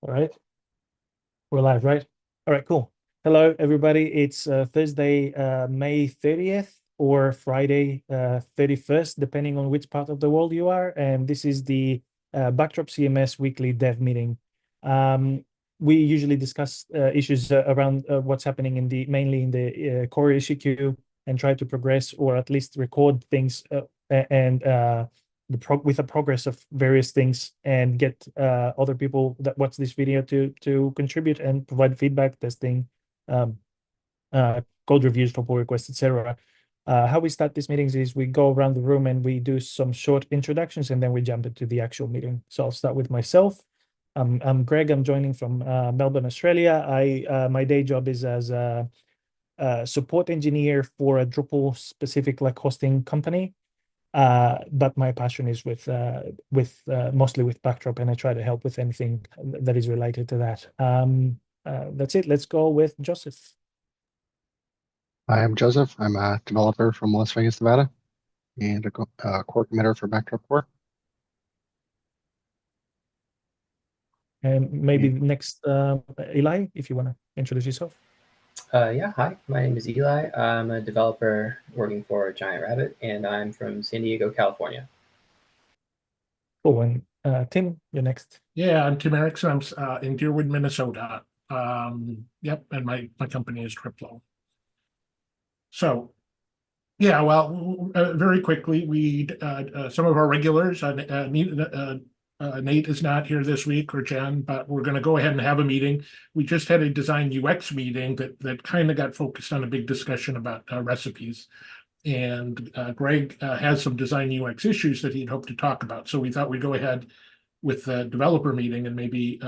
All right, we're live, right? All right, cool. Hello, everybody. It's Thursday, May 30th or Friday, 31st, depending on which part of the world you are. And this is the Backdrop CMS weekly dev meeting. We usually discuss issues around what's happening mainly in the core issue queue and try to progress or at least record things and with the progress of various things and get other people that watch this video to contribute and provide feedback, testing, um, code reviews for pull requests, etc. How we start these meetings is we go around the room and we do some short introductions and then we jump into the actual meeting. So I'll start with myself. I'm Greg. I'm joining from Melbourne, Australia. My day job is as a support engineer for a Drupal specific like hosting company. But my passion is with mostly with Backdrop, and I try to help with anything that is related to that. That's it. Let's go with Joseph. Hi, I'm Joseph. I'm a developer from Las Vegas, Nevada, and a core committer for Backdrop Core. And maybe next, Eli, if you want to introduce yourself. Yeah, hi, my name is Eli. I'm a developer working for Giant Rabbit, and I'm from San Diego, California. Cool. And Tim, you're next. Yeah, I'm Tim Erickson. I'm in Deerwood, Minnesota. Yep, and my company is Triplo. So, yeah, well, very quickly, we some of our regulars. Nate is not here this week, or Jen, but we're going to go ahead and have a meeting. We just had a design UX meeting that kind of got focused on a big discussion about recipes. And Greg has some design UX issues that he'd hoped to talk about. So we thought we'd go ahead with the developer meeting and maybe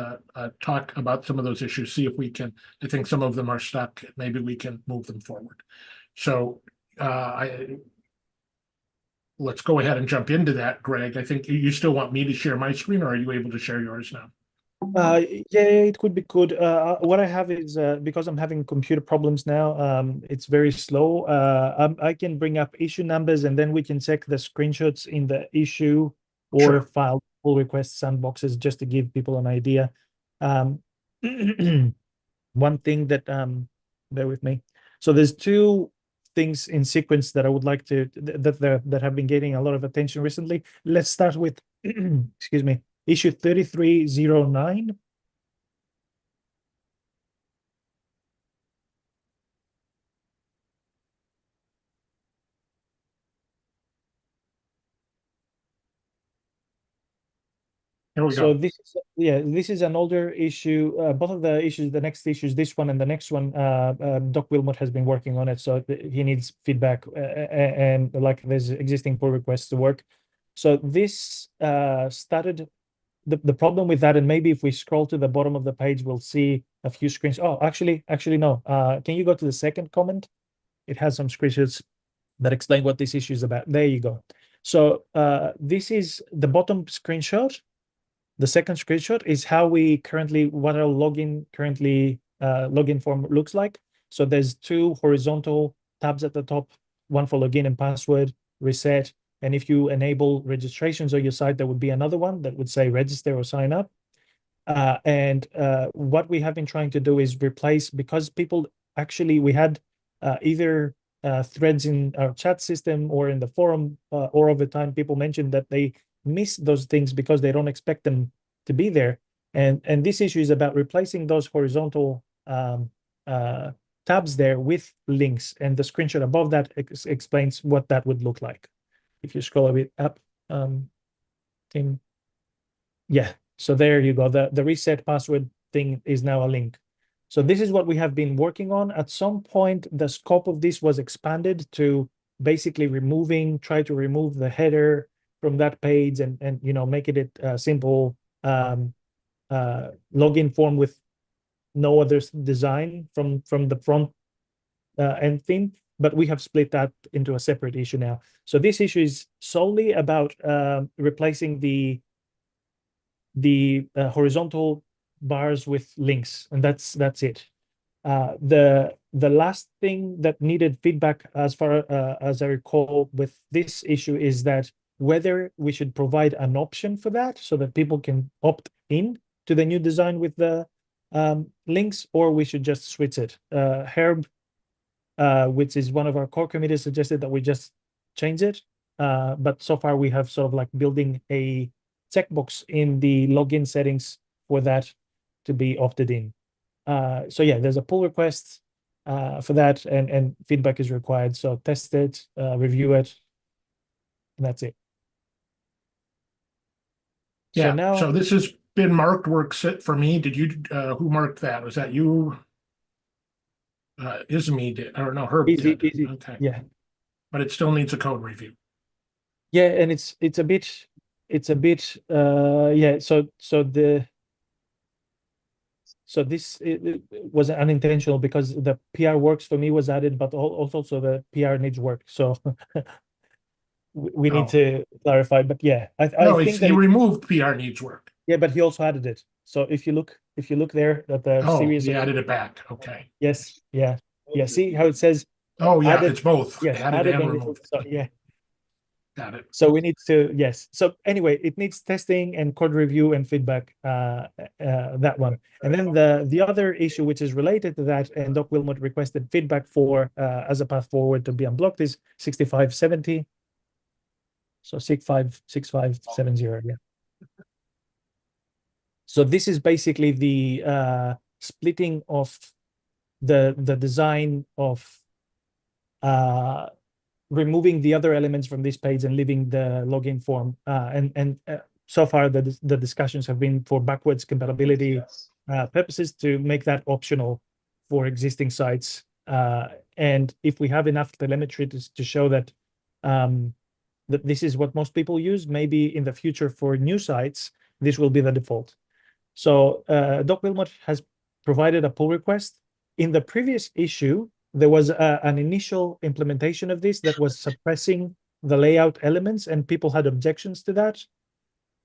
talk about some of those issues, see if we can. I think some of them are stuck. Maybe we can move them forward. So let's go ahead and jump into that, Greg. I think you still want me to share my screen, or are you able to share yours now? Yeah, it could be good. What I have is because I'm having computer problems now, it's very slow. I can bring up issue numbers and then we can check the screenshots in the issue or Sure. file pull request sandboxes just to give people an idea. One thing that bear with me. So there's two things in sequence that I would like to that have been getting a lot of attention recently. Let's start with excuse me, issue 3309. Here we So go. this is an older issue. Both of the issues, the next issues, this one and the next one, Doc Wilmot has been working on it, so he needs feedback and like there's existing pull requests to work. So this started the problem with that, and maybe if we scroll to the bottom of the page, we'll see a few screens. Oh, actually no. Can you go to the second comment? It has some screenshots that explain what this issue is about. There you go. So this is the bottom screenshot. The second screenshot is how we currently, what our login form looks like. So there's two horizontal tabs at the top, one for login and password, reset. And if you enable registrations on your site, there would be another one that would say register or sign up. What we have been trying to do is replace, because people actually, we had either threads in our chat system or in the forum, or over time, people mentioned that they miss those things because they don't expect them to be there. And this issue is about replacing those horizontal tabs there with links. And the screenshot above that explains what that would look like. If you scroll a bit up, Tim. Yeah, so there you go. The reset password thing is now a link. So this is what we have been working on. At some point, the scope of this was expanded to basically try to remove the header from that page and make it a simple login form with no other design from the front end theme. But we have split that into a separate issue now. So this issue is solely about replacing the horizontal bars with links, and that's it. The last thing that needed feedback, as far as I recall, with this issue is that whether we should provide an option for that so that people can opt in to the new design with the links, or we should just switch it. Herb, which is one of our core committees, suggested that we just change it. But so far we have sort of like building a checkbox in the login settings for that to be opted in. So yeah, there's a pull request for that, and feedback is required. So test it, review it, and that's it. Yeah, So now, so this has been marked works for me. Did you, who marked that? Was that you? Isme did, or no, Herb easy, did. easy. Okay, Yeah, but it still needs a code review. yeah, and it's a bit yeah. So this it was unintentional because the PR works for me was added, but also the PR needs work. So we need Oh. to clarify. But yeah, I No, think he that removed PR needs work. yeah, but he also added it. So if you look there at the Oh, series, he added it back. Okay. yes, yeah. See how it says Oh, yeah, added? it's both. Yes, Added and removed. removed. So yeah. Got it. So we need to, yes. So anyway, it needs testing and code review and feedback, that one. And then the other issue, which is related to that, and Doc Wilmot requested feedback for as a path forward to be unblocked, is 6570. So 656570, yeah. So this is basically the splitting of the design of removing the other elements from this page and leaving the login form. And so far the discussions have been for backwards compatibility purposes to make that optional for existing sites. And if we have enough telemetry to show that that this is what most people use, maybe in the future for new sites, this will be the default. So Doc Wilmot has provided a pull request. In the previous issue, there was an initial implementation of this that was suppressing the layout elements, and people had objections to that.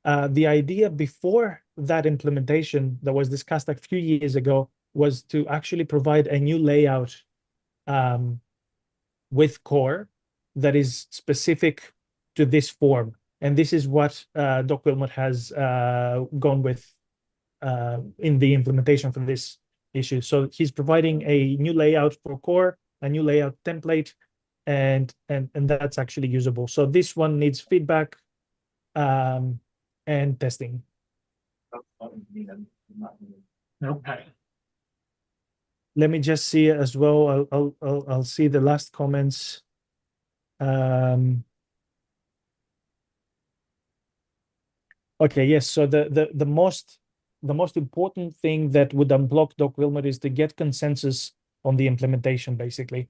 The idea before that implementation that was discussed a few years ago was to actually provide a new layout with core that is specific to this form. And this is what Doc Wilmot has gone with in the implementation for this issue. So he's providing a new layout for core, a new layout template, and that's actually usable. So this one needs feedback and testing. Okay. Let me just see as well. I'll see the last comments. Okay, yes. So the most important thing that would unblock Doc Wilmot is to get consensus on the implementation, basically.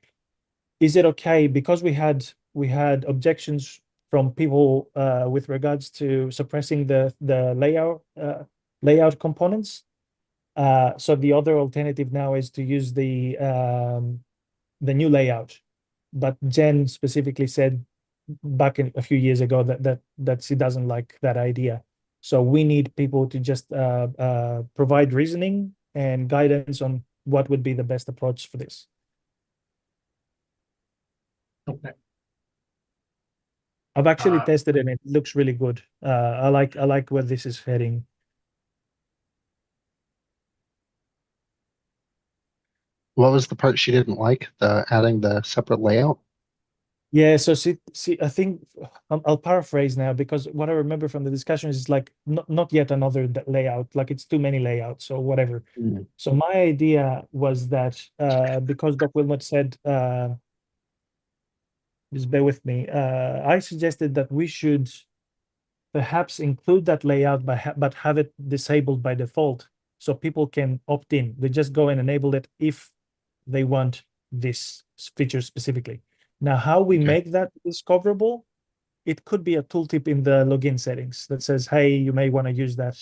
Is it okay, because we had objections from people with regards to suppressing the layout components. So the other alternative now is to use the new layout. But Jen specifically said back a few years ago that she doesn't like that idea. So we need people to just provide reasoning and guidance on what would be the best approach for this. Okay. I've actually tested it and it looks really good. I like where this is heading. What was the part she didn't like? The adding the separate layout? Yeah, so see, I think I'll paraphrase now, because what I remember from the discussion is like not yet another layout, like it's too many layouts or whatever. Mm. So my idea was that because Doc Wilmot said, just bear with me, I suggested that we should perhaps include that layout, but have it disabled by default, so people can opt in. They just go and enable it if they want this feature specifically. Now, how we make that discoverable, it could be a tooltip in the login settings that says, hey, you may want to use that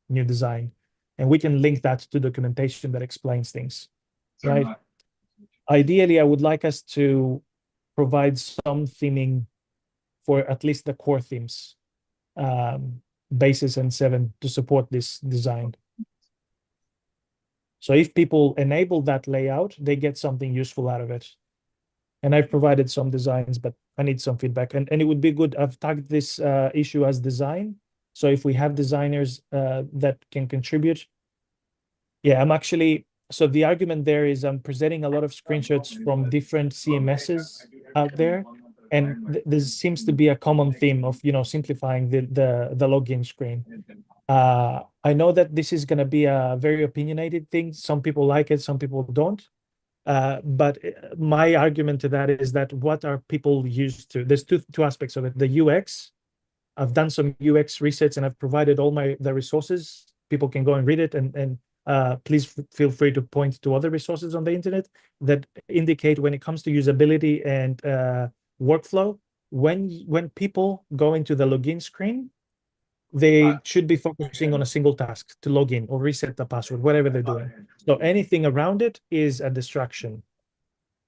new design. And we can link that to documentation that explains things, right? Ideally, I would like us to provide some theming for at least the core themes, Basis and 7, to support this design. So if people enable that layout, they get something useful out of it. And I've provided some designs, but I need some feedback. And it would be good. I've tagged this issue as design. So if we have designers that can contribute, yeah, I'm actually, so the argument there is I'm presenting a lot of screenshots from different CMSs out there, and there seems to be a common theme of, you know, simplifying the login screen. I know that this is going to be a very opinionated thing. Some people like it, some people don't. But my argument to that is that what are people used to? There's two aspects of it. The UX, I've done some UX research and I've provided all the resources. People can go and read it, and please feel free to point to other resources on the internet that indicate when it comes to usability and workflow, when people go into the login screen, they should be focusing on a single task to log in or reset the password, whatever they're doing. So anything around it is a distraction.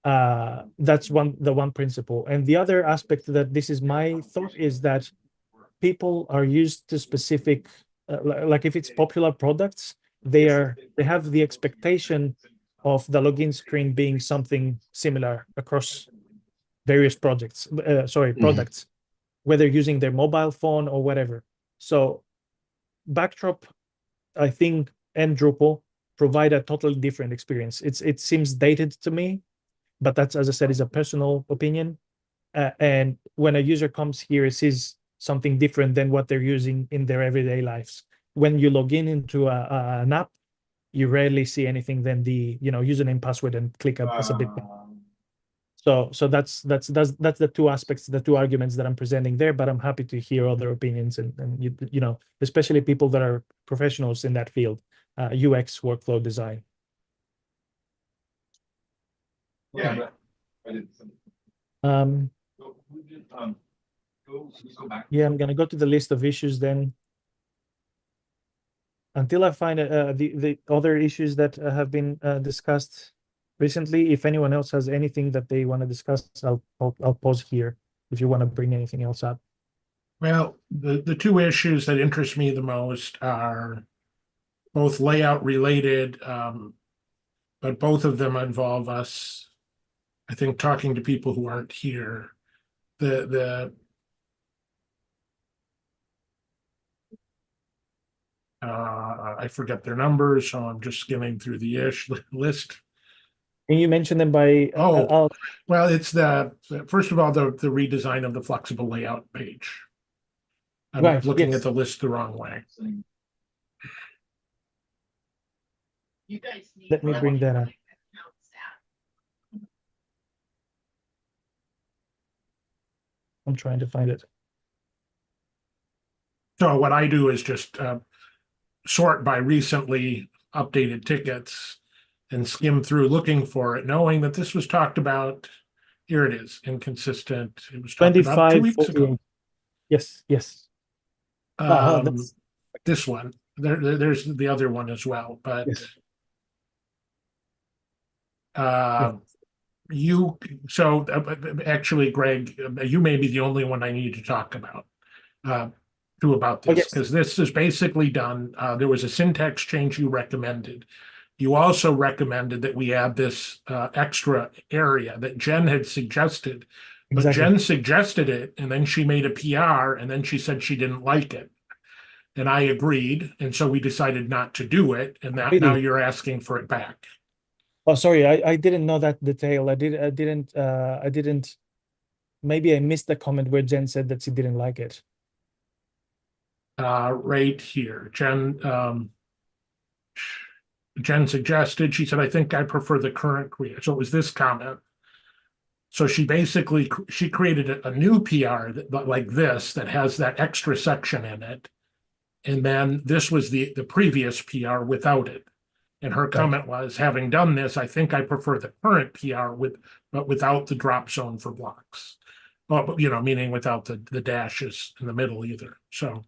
That's the one principle. And the other aspect that this is my thought is that people are used to specific, like if it's popular products, they have the expectation of the login screen being something similar across various products, whether using their mobile phone or whatever. So Backdrop, I think, and Drupal provide a totally different experience. It seems dated to me, but that's, as I said, is a personal opinion. And when a user comes here, it sees something different than what they're using in their everyday lives. When you log in into an app, you rarely see anything than the, you know, username, password, and click a submit. So that's the two aspects, the two arguments that I'm presenting there, but I'm happy to hear other opinions and you know, especially people that are professionals in that field, UX, workflow design. Yeah. Yeah, I'm gonna go to the list of issues then. Until I find the other issues that have been discussed recently. If anyone else has anything that they want to discuss, I'll pause here if you want to bring anything else up. Well, the two issues that interest me the most are both layout related, but both of them involve us, I think, talking to people who aren't here. I forget their numbers, so I'm just skimming through the list. Can you mention them by? Well, it's first of all, the redesign of the flexible layout page. I'm Right, looking yes. at the list the wrong way. Let me bring that up. I'm trying to find it. So what I do is just sort by recently updated tickets and skim through looking for it, knowing that this was talked about. Here it is, inconsistent. It was talked about 2 weeks ago. Yes. This one. There's the other one as well, but yes. Actually, Greg, you may be the only one I need to talk about this, because this is basically done. There was a syntax change you recommended. You also recommended that we add this extra area that Jen had suggested, but Exactly. Jen suggested it, and then she made a PR, and then she said she didn't like it. And I agreed, and so we decided not to do it, and now you're asking for it back. Oh, sorry, I didn't know that detail. I didn't. Maybe I missed the comment where Jen said that she didn't like it. Right here, Jen suggested, she said, I think I prefer the current creator. So it was this comment. So she basically, she created a new PR like this that has that extra section in it. And then this was the previous PR without it. And her comment was, having done this, I think I prefer the current PR but without the drop zone for blocks. Well, you know, meaning without the dashes in the middle either. So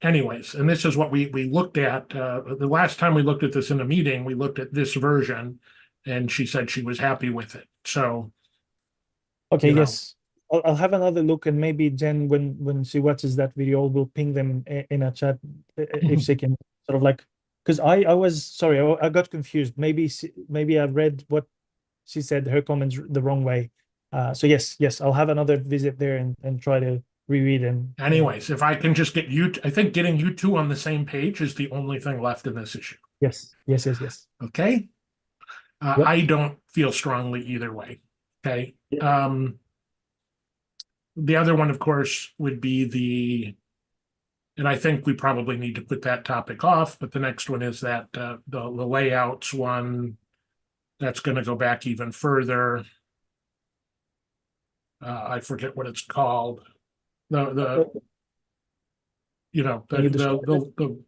anyways, and this is what we looked at. The last time we looked at this in a meeting, we looked at this version, and she said she was happy with it. So, okay, yes, I'll have another look, and maybe Jen, when she watches that video, will ping them in a chat if she can, sort of like, because I was sorry, I got confused. Maybe I read what she said, her comments, the wrong way. So yes, I'll have another visit there and try to reread and Anyways, if I can just get you, I think getting you two on the same page is the only thing left in this issue. yes. Okay. Yep. I don't feel strongly either way. Okay. Yeah. The other one, of course, would be and I think we probably need to put that topic off, but the next one is that the layouts one, that's going to go back even further. I forget what it's called. The Can you describe it? the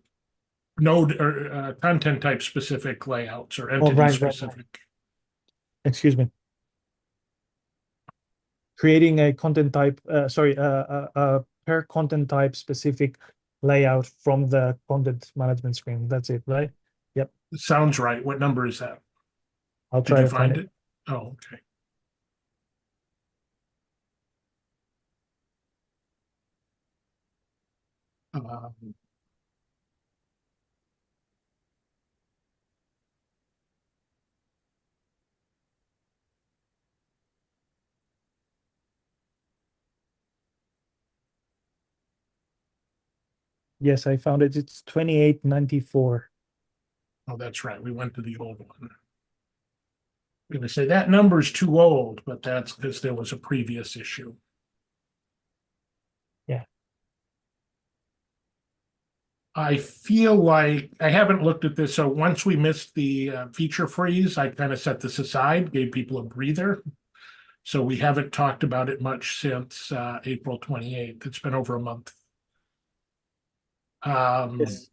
node or content type specific layouts or entity right. specific. Excuse me. Creating a content type, per content type specific layout from the content management screen. That's it, right? Yep. Sounds right. What number is that? I'll Did try you to find find it? Oh, okay. Yes, I found it. It's 2894. Oh, that's right. We went to the old one. I'm going to say that number is too old, but that's because there was a previous issue. Yeah. I feel like I haven't looked at this. So once we missed the feature freeze, I kind of set this aside, gave people a breather. So we haven't talked about it much since April 28th. It's been over a month. Yes.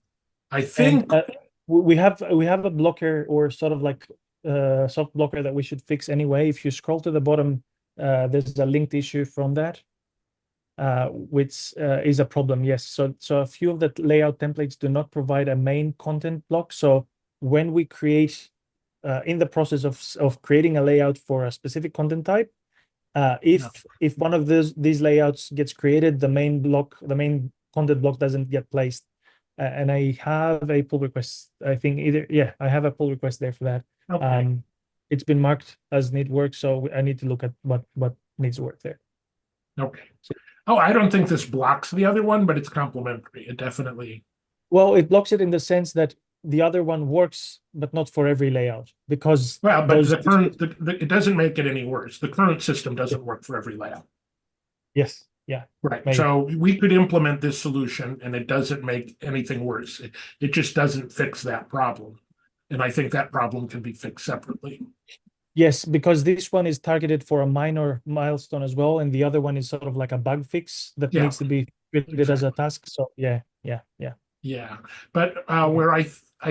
I think And, we have a blocker or sort of like soft blocker that we should fix anyway. If you scroll to the bottom, there's a linked issue from that, which is a problem. Yes. So a few of the layout templates do not provide a main content block. So when we create in the process of creating a layout for a specific content type, if one of these layouts gets created, the main content block doesn't get placed. And I have a pull request. I think I have a pull request there for that. okay. It's been marked as need work, so I need to look at what needs to work there. Okay. Oh, I don't think this blocks the other one, but it's complementary. It definitely. Well, it blocks it in the sense that the other one works, but not for every layout, because Well, but the current it doesn't make it any worse. The current system doesn't work for every layout. Yes. Yeah. Right. Maybe. So we could implement this solution and it doesn't make anything worse. It just doesn't fix that problem. And I think that problem can be fixed separately. Yes, because this one is targeted for a minor milestone as well, and the other one is sort of like a bug fix that Yeah, needs to be treated as a task. So yeah. Yeah. But where I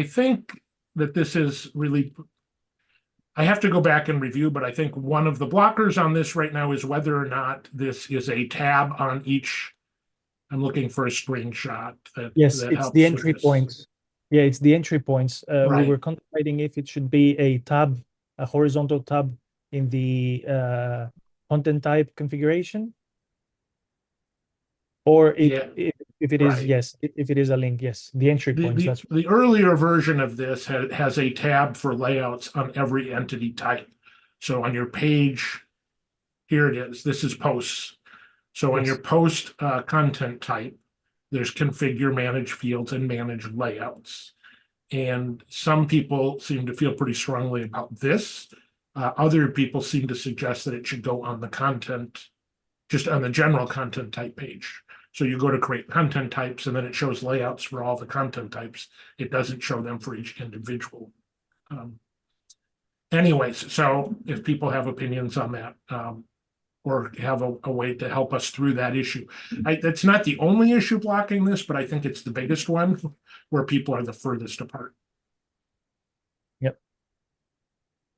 think that this is really, I have to go back and review, but I think one of the blockers on this right now is whether or not this is a tab on each. I'm looking for a screenshot. Yes, that it's helps the with entry this. points. Yeah, it's the entry points. We Right. were contemplating if it should be a tab, a horizontal tab in the content type configuration, or if it is, right. yes, if it is a link, yes, the entry points. The earlier version of this has a tab for layouts on every entity type. So on your page, here it is. This is posts. So on Yes. your post content type, there's configure, manage fields, and manage layouts. And some people seem to feel pretty strongly about this. Other people seem to suggest that it should go on the content, just on the general content type page. So you go to create content types and then it shows layouts for all the content types. It doesn't show them for each individual. Anyways, so if people have opinions on that, or have a way to help us through that issue. That's not the only issue blocking this, but I think it's the biggest one where people are the furthest apart. Yep.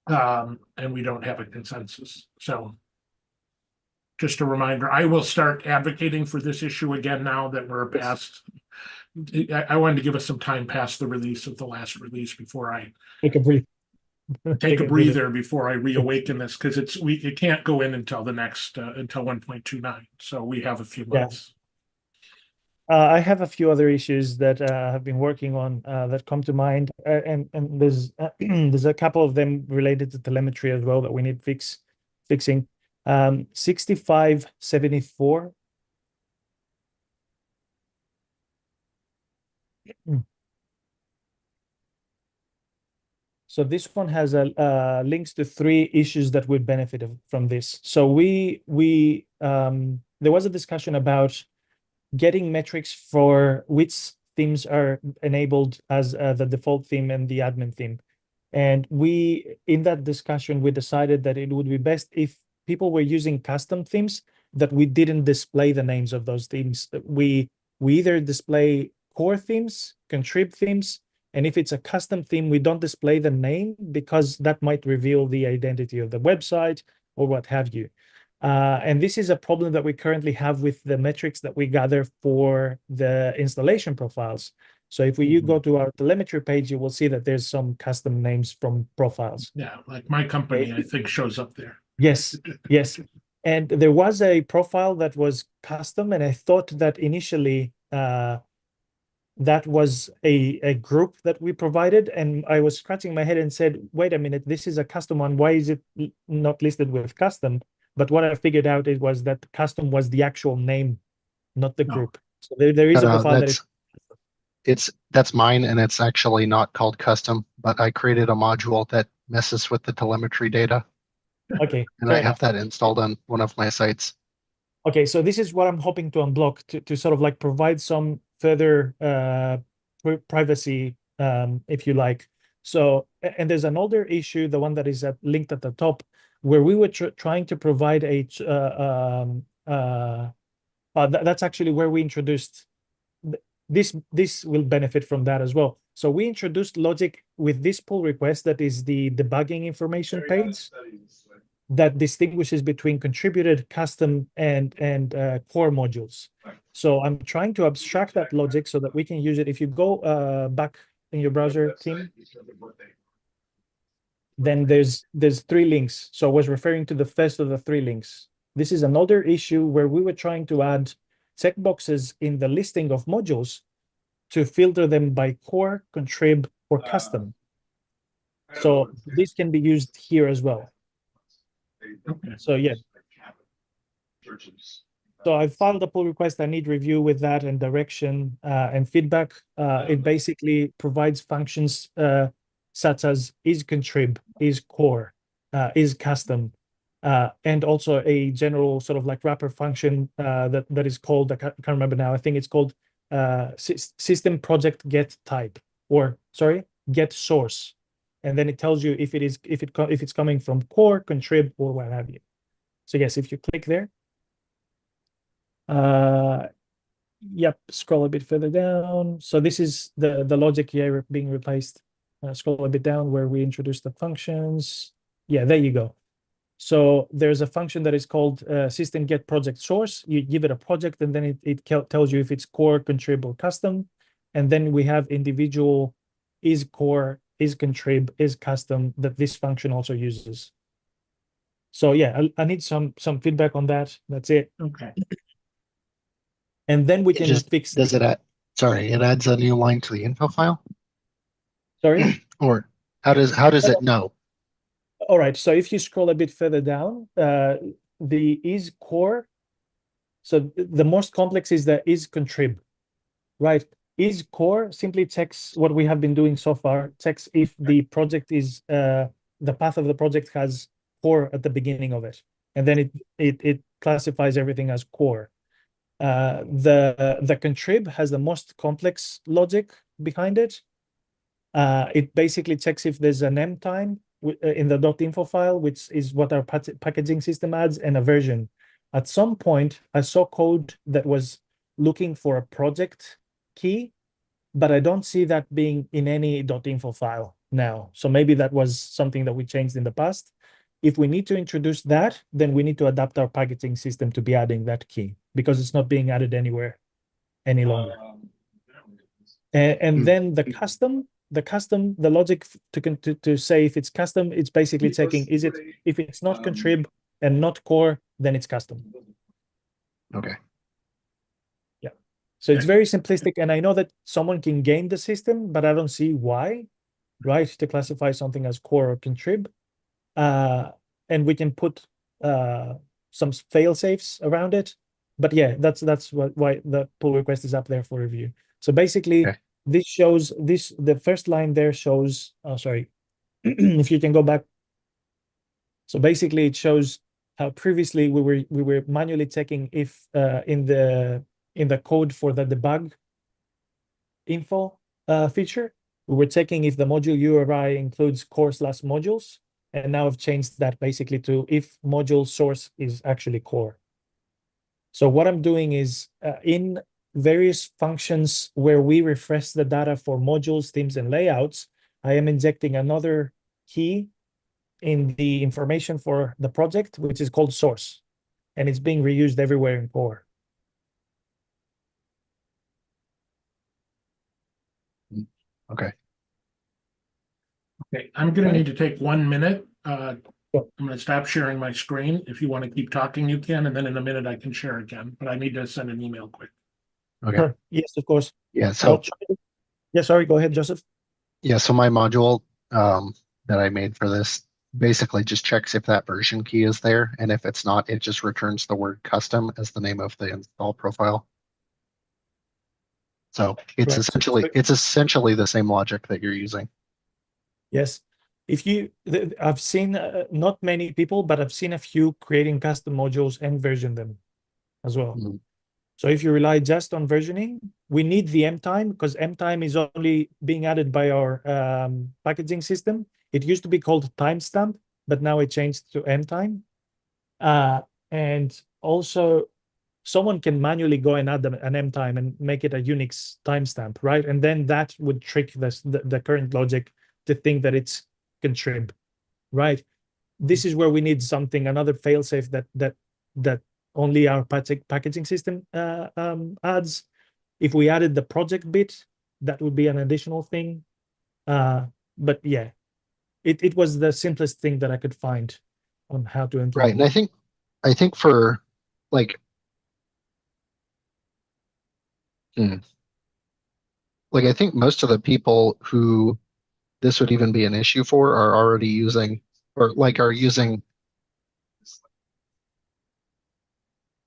And we don't have a consensus. So just a reminder, I will start advocating for this issue again now that we're past. I wanted to give us some time past the release of the last release before I Take a breather. take a breather before I reawaken this, because it can't go in until the next until 1.29. So we have a few months. I have a few other issues that I've been working on that come to mind, and there's there's a couple of them related to telemetry as well that we need fixing. 6574 So this one has a links to 3 issues that would benefit from this. So there was a discussion about getting metrics for which themes are enabled as the default theme and the admin theme. And in that discussion, we decided that it would be best if people were using custom themes that we didn't display the names of those themes. We either display core themes, contrib themes, and if it's a custom theme, we don't display the name because that might reveal the identity of the website or what have you. And this is a problem that we currently have with the metrics that we gather for the installation profiles. So if you go to our telemetry page, you will see that there's some custom names from profiles. Yeah, like my company, I think, shows up there. Yes, yes. And there was a profile that was custom, and I thought that initially that was a group that we provided, and I was scratching my head and said, wait a minute, this is a custom one. Why is it not listed with custom? But what I figured out it was that custom was the actual name, not the group. So there is a profile that is that's mine, and it's actually not called custom, but I created a module that messes with the telemetry data. Okay. And I have that installed on one of my sites. Okay, so this is what I'm hoping to unblock to sort of like provide some further privacy, if you like. So, and there's an older issue, the one that is linked at the top, where we were trying to provide that's actually where we introduced this will benefit from that as well. So we introduced logic with this pull request that is the debugging information page that distinguishes between contributed, custom, and core modules. So I'm trying to abstract that logic so that we can use it. If you go back in your browser, Tim, then there's 3 links. So I was referring to the first of the 3 links. This is another issue where we were trying to add checkboxes in the listing of modules to filter them by core, contrib, or custom. So this can be used here as well. Okay. So yeah. So I filed a pull request. I need review with that and direction and feedback. It basically provides functions such as is contrib, is core, is custom, and also a general sort of like wrapper function that is called, I can't remember now. I think it's called system project get type, or sorry, get source. And then it tells you if it's coming from core, contrib, or what have you. So yes, if you click there, yep, scroll a bit further down. So this is the logic here being replaced. Scroll a bit down where we introduced the functions. Yeah, there you go. So there's a function that is called system get project source. You give it a project, and then it tells you if it's core, contrib, or custom. And then we have individual is core, is contrib, is custom that this function also uses. So yeah, I need some feedback on that. That's it. Okay. And then we can fix. Does it add? Sorry, it adds a new line to the info file. Sorry. Or how does it know? All right. So if you scroll a bit further down, the is core. So the most complex is the is contrib, right? Is core simply checks what we have been doing so far, checks if the project is the path of the project has core at the beginning of it, and then it classifies everything as core. The contrib has the most complex logic behind it. It basically checks if there's an M time in the .info file, which is what our packaging system adds, and a version. At some point, I saw code that was looking for a project key, but I don't see that being in any .info file now. So maybe that was something that we changed in the past. If we need to introduce that, then we need to adapt our packaging system to be adding that key because it's not being added anywhere any longer. And then the logic to say if it's custom, it's basically checking if it's not contrib and not core, then it's custom. Okay. Yeah. So it's very simplistic, and I know that someone can game the system, but I don't see why, right? To classify something as core or contrib. And we can put some fail safes around it. But yeah, that's why the pull request is up there for review. So basically, this shows this, the first line there shows, oh, sorry, if you can go back. So basically it shows how previously we were manually checking if in the code for the debug info feature, we were checking if the module URI includes core/modules, and now I've changed that basically to if module source is actually core. So what I'm doing is in various functions where we refresh the data for modules, themes, and layouts, I am injecting another key in the information for the project, which is called source, and it's being reused everywhere in core. Okay. Okay, I'm gonna Okay. need to take 1 minute. Sure. I'm gonna stop sharing my screen. If you want to keep talking, you can, and then in a minute I can share again, but I need to send an email quick. Okay. Sure. Yes, of course. Yeah. I'll So try- Yeah, sorry, go ahead, Joseph. yeah. So my module that I made for this basically just checks if that version key is there, and if it's not, it just returns the word custom as the name of the install profile. So it's Right. essentially the same logic that you're using. Yes. If you, I've seen not many people, but I've seen a few creating custom modules and version them as well. Mhm. So if you rely just on versioning, we need the M-time because M-time is only being added by our packaging system. It used to be called timestamp, but now it changed to M-time. And also someone can manually go and add an M-time and make it a Unix timestamp, right? And then that would trick the current logic to think that it's contrib, right? This is where we need something, another failsafe that only our packaging system adds. If we added the project bit, that would be an additional thing. But yeah, it was the simplest thing that I could find on how to implement. Right. And I think for like I think most of the people who this would even be an issue for are already using or like are using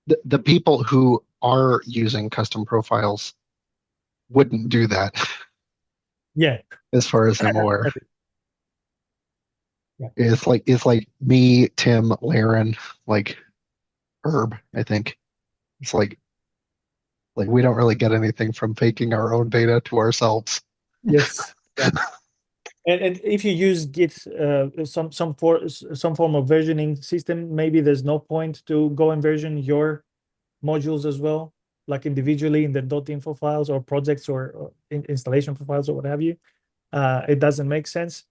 the people who are using custom profiles wouldn't do that Yeah. as far as I'm aware. Yeah. It's like me, Tim, Laren, like Herb, I think. It's like we don't really get anything from faking our own data to ourselves. Yes. Yeah. And if you use Git, some form of versioning system, maybe there's no point to go and version your modules as well, like individually in the .info files or projects or installation files or what have you. It doesn't make sense.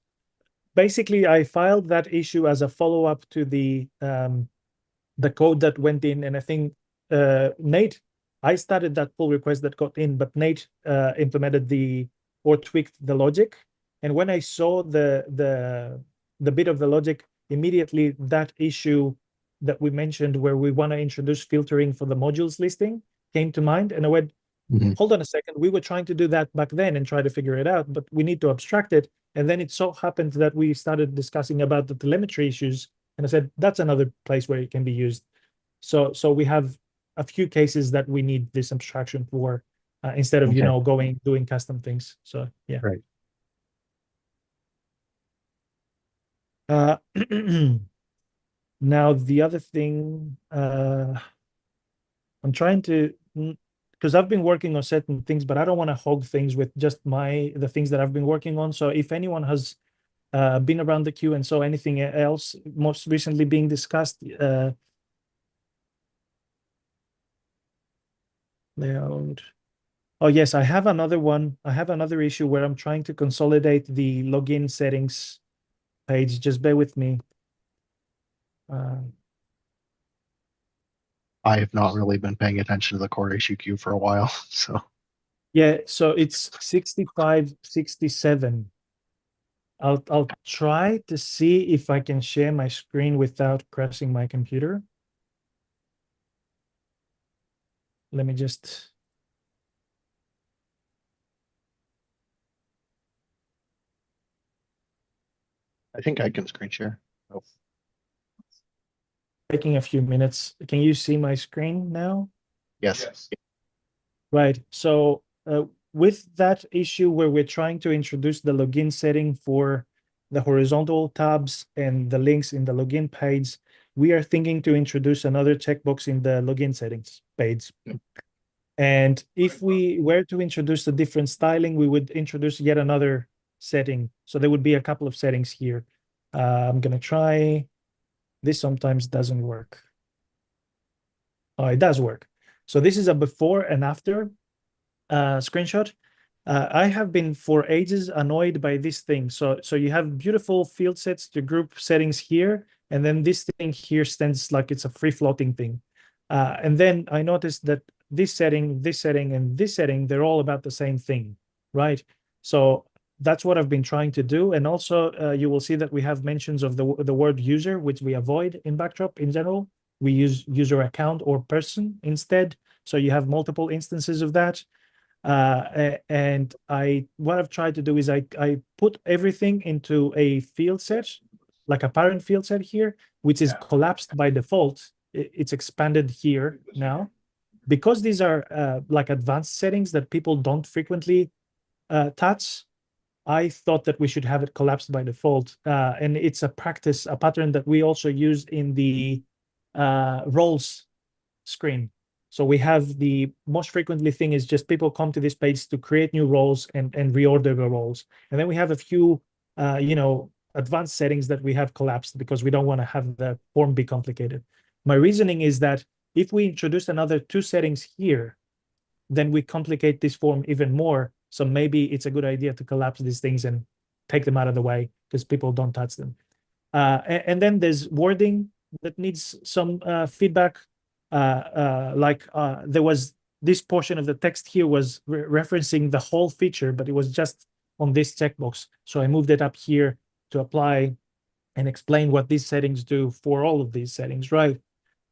Basically, I filed that issue as a follow-up to the code that went in, and I think Nate, I started that pull request that got in, but Nate implemented or tweaked the logic. And when I saw the bit of the logic, immediately that issue that we mentioned where we want to introduce filtering for the modules listing came to mind. And I went, hold on a second, we were trying to do that back then and try to figure it out, but we need to abstract it. And then it so happened that we started discussing about the telemetry issues. And I said, that's another place where it can be used. So we have a few cases that we need this abstraction for instead of, Okay. doing custom things. So yeah. Right. Now the other thing, I'm trying to, because I've been working on certain things, but I don't want to hog things with just the things that I've been working on. So if anyone has been around the queue and saw anything else most recently being discussed, layout. Oh yes, I have another one. I have another issue where I'm trying to consolidate the login settings page. Just bear with me. I have not really been paying attention to the core issue queue for a while. So yeah, so it's 6567. I'll try to see if I can share my screen without crashing my computer. Let me just. I think I can screen share. Oh. Taking a few minutes. Can you see my screen now? Yes. Right. So with that issue where we're trying to introduce the login setting for the horizontal tabs and the links in the login page, we are thinking to introduce another checkbox in the login settings page. And if we were to introduce a different styling, we would introduce yet another setting. So there would be a couple of settings here. I'm going to try. This sometimes doesn't work. Oh, it does work. So this is a before and after screenshot. I have been for ages annoyed by this thing. So you have beautiful field sets to group settings here, and then this thing here stands like it's a free floating thing. And then I noticed that this setting, and this setting, they're all about the same thing, right? So that's what I've been trying to do. And also you will see that we have mentions of the word user, which we avoid in Backdrop in general. We use user account or person instead. So you have multiple instances of that. And what I've tried to do is I put everything into a field set, like a parent field set here, which is collapsed by default. It's expanded here now. Because these are like advanced settings that people don't frequently touch, I thought that we should have it collapsed by default. And it's a pattern that we also use in the roles screen. So we have the most frequently thing is just people come to this page to create new roles and reorder the roles. And then we have a few, advanced settings that we have collapsed because we don't want to have the form be complicated. My reasoning is that if we introduce another 2 settings here, then we complicate this form even more. So maybe it's a good idea to collapse these things and take them out of the way because people don't touch them. And then there's wording that needs some feedback. There was this portion of the text here was referencing the whole feature, but it was just on this checkbox. So I moved it up here to apply and explain what these settings do for all of these settings, right?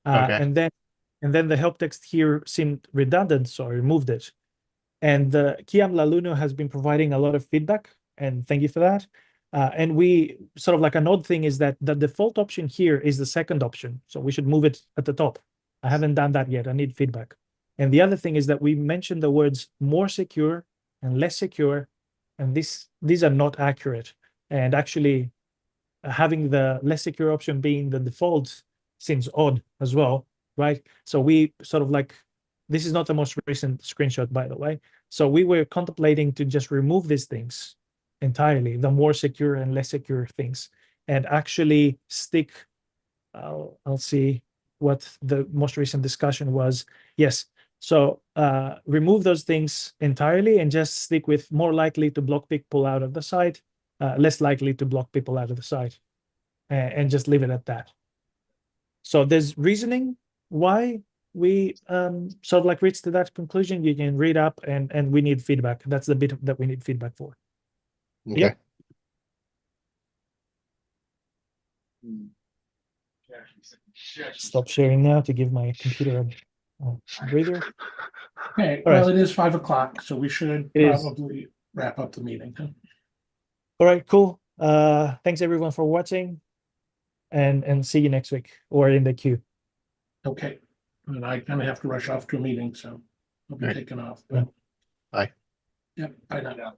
Okay. And then the help text here seemed redundant, so I removed it. And Kiam Laluno has been providing a lot of feedback, and thank you for that. And we sort of like an odd thing is that the default option here is the second option. So we should move it at the top. I haven't done that yet. I need feedback. And the other thing is that we mentioned the words more secure and less secure, and these are not accurate. And actually, having the less secure option being the default seems odd as well, right? So we sort of like, this is not the most recent screenshot, by the way. So we were contemplating to just remove these things entirely, the more secure and less secure things, and actually stick, I'll see what the most recent discussion was. Yes, so remove those things entirely and just stick with more likely to block people out of the site, less likely to block people out of the site, and just leave it at that. So there's reasoning why we sort of like reached to that conclusion. You can read up, and we need feedback. That's the bit that we need feedback for. Okay. Yep. Stop sharing now to give my computer a breather. Okay, All right. well, it is 5 o'clock, so we should It is. probably wrap up the meeting. Huh? All right, cool. Thanks everyone for watching, and see you next week or in the queue. Okay, and I kind of have to rush off to a meeting, so I'll be Right. taking off. Yeah. Bye. Yep, bye now.